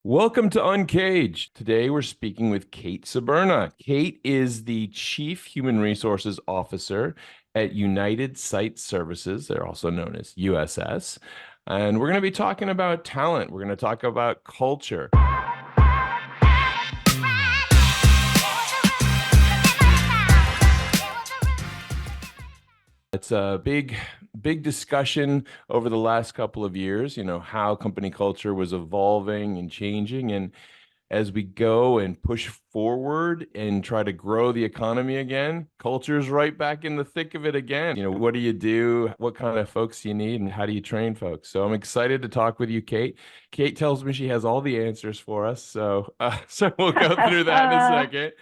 Welcome to Uncaged. Today we're speaking with Kate Sberna. Kate is the Chief Human Resources Officer at United Site Services. They're also known as USS. And we're going to be talking about talent. We're going to talk about culture. It's a big discussion over the last couple of years, how company culture was evolving and changing. And as we go and push forward and try to grow the economy again, culture's right back in the thick of it again. What do you do? What kind of folks do you need? And how do you train folks? So I'm excited to talk with you, Kate. Kate tells me she has all the answers for us. So we'll go through that in a second.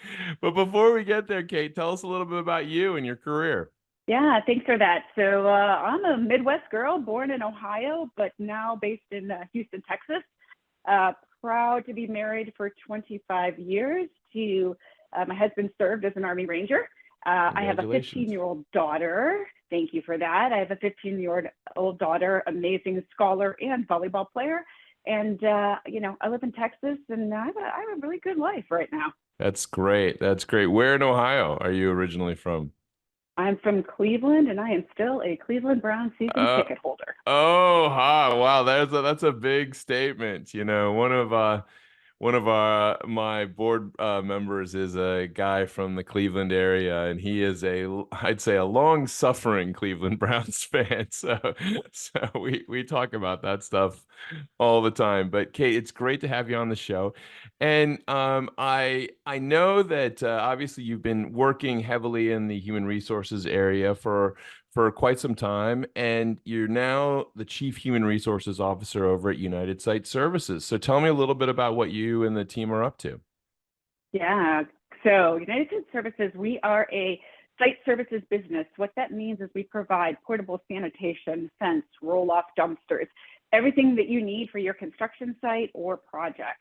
But before we get there, Kate, tell us a little bit about you and your career. Yeah, thanks for that. So I'm a Midwest girl born in Ohio, but now based in Houston, Texas. Uh, Proud to be married for 25 years to my husband served as an Army Ranger. I have a Congratulations. 15-year-old daughter. Thank you for that. I have a 15-year-old daughter, amazing scholar and volleyball player. And, I live in Texas and I have a really good life right now. That's great. That's great. Where in Ohio are you originally from? I'm from Cleveland and I am still a Cleveland Brown season Uh, ticket holder. oh, wow. That's a big statement. One of my board members is a guy from the Cleveland area, and he is I'd say a long-suffering Cleveland Browns fan. So we talk about that stuff all the time. But Kate, it's great to have you on the show. And I know that obviously you've been working heavily in the human resources area for quite some time, and you're now the Chief Human Resources Officer over at United Site Services. So tell me a little bit about what you and the team are up to. Yeah. So United States Services, we are a site services business. What that means is we provide portable sanitation, fence, roll-off dumpsters, everything that you need for your construction site or project.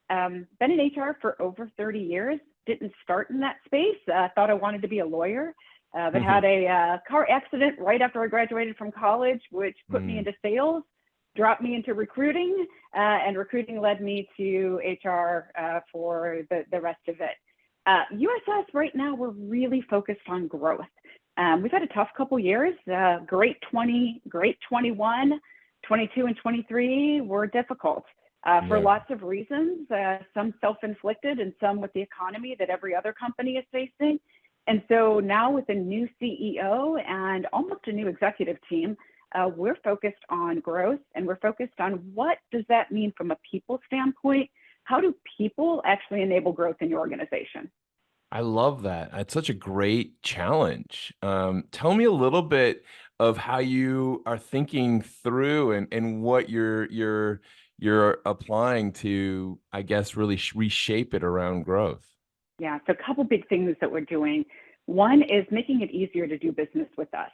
Been in HR for over 30 years. Didn't start in that space. Thought I wanted to be a lawyer, but had a car accident right after I graduated from college, which put me Mm, into sales, dropped me into recruiting, and recruiting led me to HR for the rest of it. USS right now, we're really focused on growth. We've had a tough couple years, great 20, great 21, 22 and 23 were difficult for yeah. lots of reasons, some self-inflicted and some with the economy that every other company is facing. And so now with a new CEO and almost a new executive team, we're focused on growth and we're focused on what does that mean from a people standpoint? How do people actually enable growth in your organization? I love that. It's such a great challenge. Tell me a little bit of how you are thinking through and what you're applying to, I guess, really reshape it around growth. Yeah, so a couple big things that we're doing. One is making it easier to do business with us,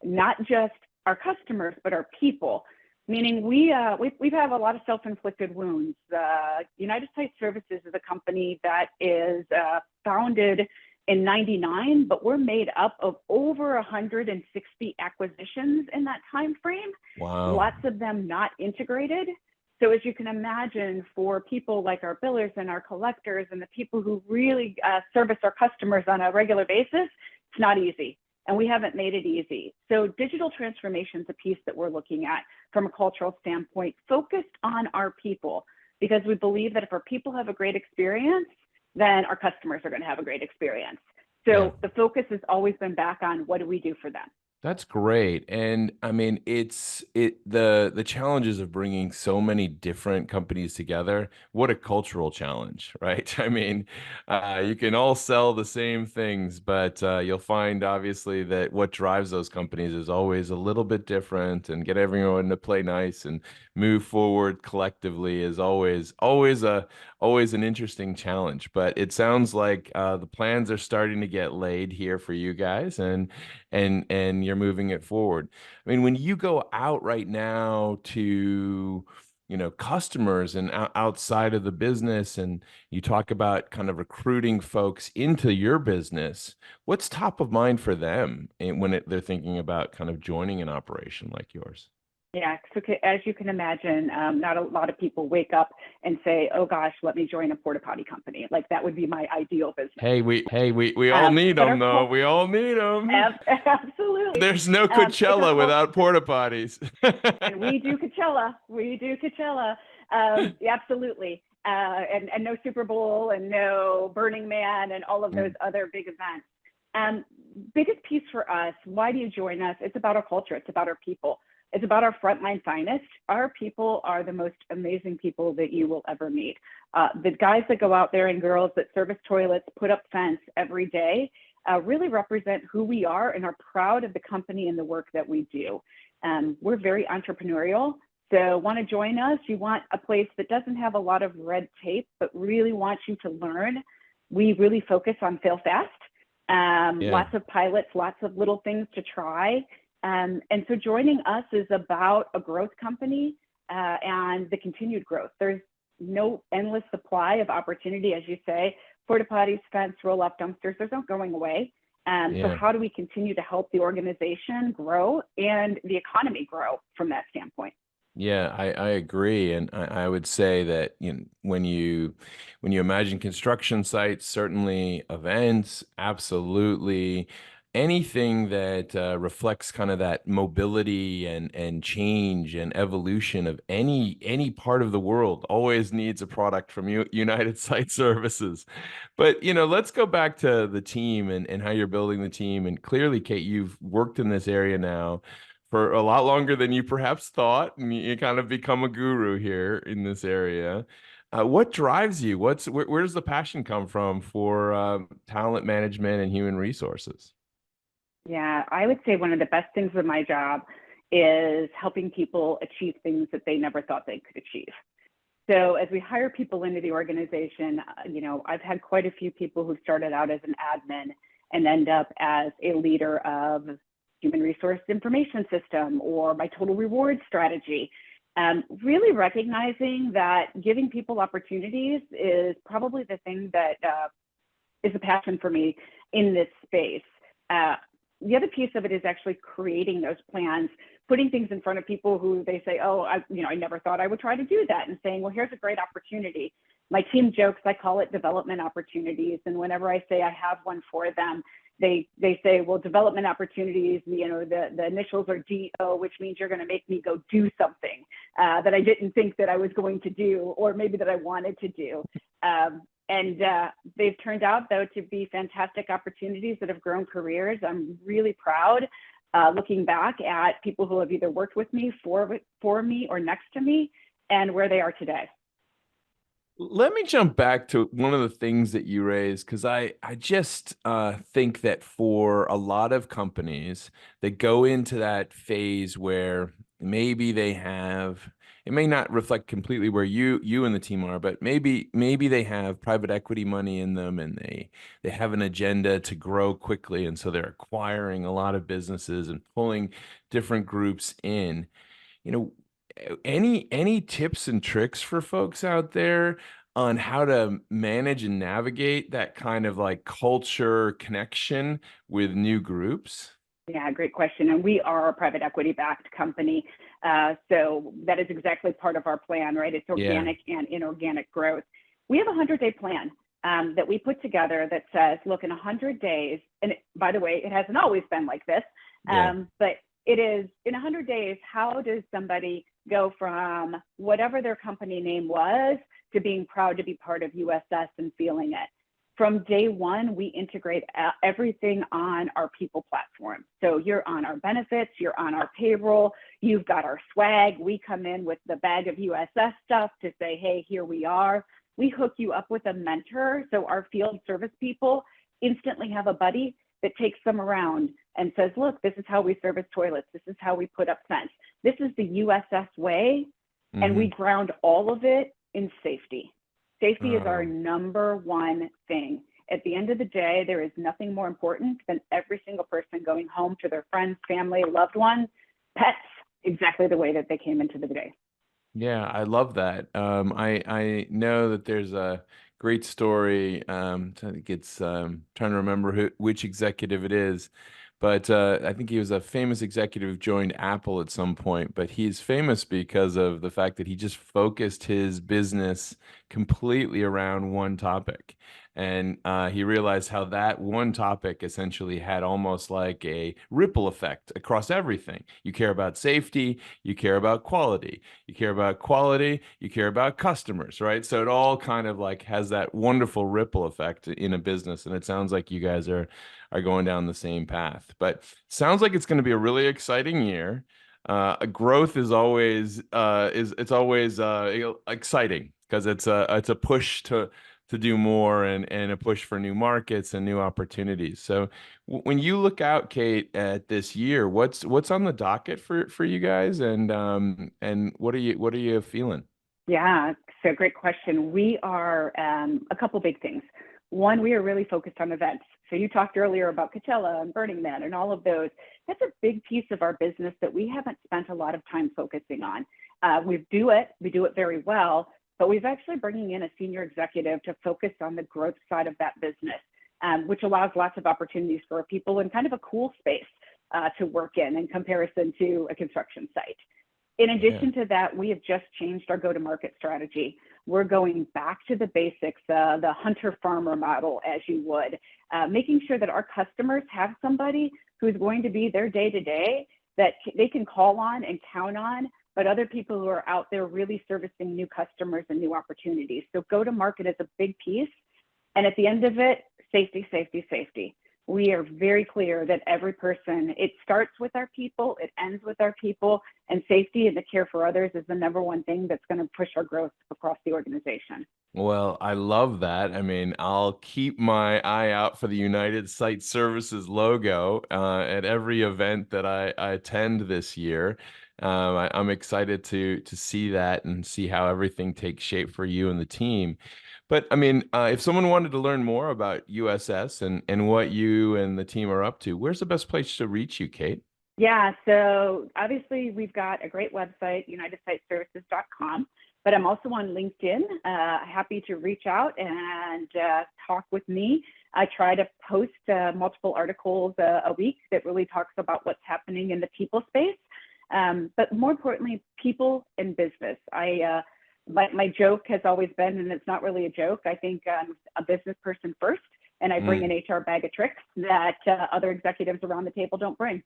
not just our customers, but our people. Meaning we have a lot of self-inflicted wounds. United Site Services is a company that is founded in '99, but we're made up of over 160 acquisitions in that time frame. Wow. Lots of them not integrated. So as you can imagine, for people like our billers and our collectors and the people who really service our customers on a regular basis, it's not easy. And we haven't made it easy. So digital transformation is a piece that we're looking at from a cultural standpoint, focused on our people, because we believe that if our people have a great experience, then our customers are going to have a great experience. Yeah. So the focus has always been back on what do we do for them? That's great. And I mean, the challenges of bringing so many different companies together. What a cultural challenge, right? I mean, you can all sell the same things, but you'll find obviously that what drives those companies is always a little bit different, and get everyone to play nice and move forward collectively is always an interesting challenge. But it sounds like the plans are starting to get laid here for you guys, and you're moving it forward. I mean, when you go out right now to, customers and outside of the business, and you talk about kind of recruiting folks into your business, what's top of mind for them when they're thinking about kind of joining an operation like yours? Yeah, so as you can imagine, not a lot of people wake up and say, "Oh gosh, let me join a porta potty company." Like that would be my ideal business. Hey, we all need But them though. We all need them. absolutely, There's no it's our Coachella culture, without porta potties. and we do Coachella. We do Coachella. Yeah, absolutely, and no Super Bowl and no Burning Man and all of those other big events. Um, Biggest piece for us. Why do you join us? It's about our culture. It's about our people. It's about our frontline finest. Our people are the most amazing people that you will ever meet. The guys that go out there and girls that service toilets, put up fence every day, really represent who we are and are proud of the company and the work that we do. We're very entrepreneurial. So want to join us? You want a place that doesn't have a lot of red tape, but really wants you to learn. We really focus on fail fast. Yeah. Lots of pilots, lots of little things to try. And so joining us is about a growth company and the continued growth. There's no endless supply of opportunity, as you say. Porta potties, fence, roll-off dumpsters, those aren't going away. So Yeah. how do we continue to help the organization grow and the economy grow from that standpoint? Yeah, I agree, and I would say that when you imagine construction sites, certainly events, absolutely anything that reflects kind of that mobility and change and evolution of any part of the world always needs a product from United Site Services. But let's go back to the team and how you're building the team. And clearly, Kate, you've worked in this area now for a lot longer than you perhaps thought, and you kind of become a guru here in this area. What drives you? Where does the passion come from for talent management and human resources? Yeah, I would say one of the best things of my job is helping people achieve things that they never thought they could achieve. So as we hire people into the organization, I've had quite a few people who started out as an admin and end up as a leader of human resource information system or my total reward strategy. Really recognizing that giving people opportunities is probably the thing that is a passion for me in this space. Uh, the other piece of it is actually creating those plans, putting things in front of people who they say, "Oh, I never thought I would try to do that," and saying, "Well, here's a great opportunity." My team jokes, I call it development opportunities, and whenever I say I have one for them, they say, "Well, development opportunities, the initials are DO, which means you're going to make me go do something that I didn't think that I was going to do, or maybe that I wanted to do." And they've turned out, though, to be fantastic opportunities that have grown careers. I'm really proud looking back at people who have either worked with me, for me, or next to me, and where they are today. Let me jump back to one of the things that you raised, because I just think that for a lot of companies that go into that phase where maybe they have, it may not reflect completely where you and the team are, but maybe they have private equity money in them, and they have an agenda to grow quickly, and so they're acquiring a lot of businesses and pulling different groups in. you know any tips and tricks for folks out there on how to manage and navigate that kind of like culture connection with new groups? Yeah, great question. And we are a private equity backed company. So that is exactly part of our plan, right? It's Yeah. organic and inorganic growth. We have a 100-day plan that we put together that says, look, in 100 days, and by the way, it hasn't always been like this, Yeah. but it is in 100 days, how does somebody go from whatever their company name was to being proud to be part of USS and feeling it? From day one, we integrate everything on our people platform. So you're on our benefits, you're on our payroll, you've got our swag. We come in with the bag of USS stuff to say, hey, here we are. We hook you up with a mentor. So our field service people instantly have a buddy that takes them around and says, look, this is how we service toilets. This is how we put up fence. This is the USS way. And we Hmm. ground all of it in safety. Safety is our Oh, number one thing. At the end of the day, there is nothing more important than every single person going home to their friends, family, loved ones, pets, exactly the way that they came into the day. yeah, I love that. I know that there's a great story. I think it's trying to remember which executive it is, but I think he was a famous executive who joined Apple at some point. But he's famous because of the fact that he just focused his business completely around one topic. And he realized how that one topic essentially had almost like a ripple effect across everything. You care about safety, you care about quality, you care about quality, you care about customers, right? So it all kind of like has that wonderful ripple effect in a business. And it sounds like you guys are going down the same path. But sounds like it's going to be a really exciting year. Growth is always it's always exciting because it's a push to do more and a push for new markets and new opportunities. So when you look out, Kate, at this year, what's on the docket for you guys, and what are you feeling? Yeah, so great question. We are a couple big things. One, we are really focused on events. So you talked earlier about Coachella and Burning Man and all of those. That's a big piece of our business that we haven't spent a lot of time focusing on. We do it very well, but we've actually bringing in a senior executive to focus on the growth side of that business, which allows lots of opportunities for people in kind of a cool space to work in comparison to a construction site. In Yeah. addition to that, we have just changed our go-to-market strategy. We're going back to the basics, the hunter-farmer model, as you would, making sure that our customers have somebody who's going to be their day-to-day that they can call on and count on, but other people who are out there really servicing new customers and new opportunities. So go-to-market is a big piece. And at the end of it, safety, safety, safety. We are very clear that every person, it starts with our people, it ends with our people, and safety and the care for others is the number one thing that's going to push our growth across the organization. Well, I love that. I mean, I'll keep my eye out for the United Site Services logo at every event that I attend this year. I'm excited to see that and see how everything takes shape for you and the team. But I mean, if someone wanted to learn more about USS and what you and the team are up to, where's the best place to reach you, Kate? Yeah, so obviously we've got a great website, unitedsiteservices.com, but I'm also on LinkedIn. Happy to reach out and talk with me. I try to post multiple articles a week that really talks about what's happening in the people space, but more importantly, people and business. My joke has always been, and it's not really a joke, I think I'm a business person first, and I bring an HR bag of tricks that other executives around the table don't bring.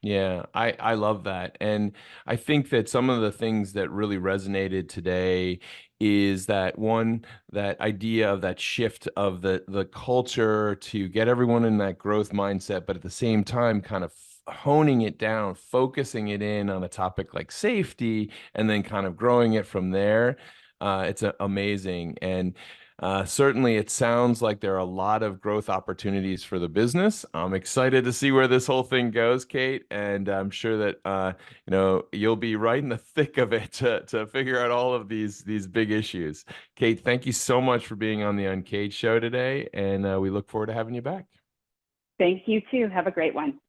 Yeah, I love that. And I think that some of the things that really resonated today is that one, that idea of that shift of the culture to get everyone in that growth mindset, but at the same time kind of honing it down, focusing it in on a topic like safety, and then kind of growing it from there. It's amazing. And certainly, it sounds like there are a lot of growth opportunities for the business. I'm excited to see where this whole thing goes, Kate, and I'm sure that you'll be right in the thick of it to figure out all of these big issues. Kate, thank you so much for being on the Uncaged show today, and we look forward to having you back. Thank you too. Have a great one.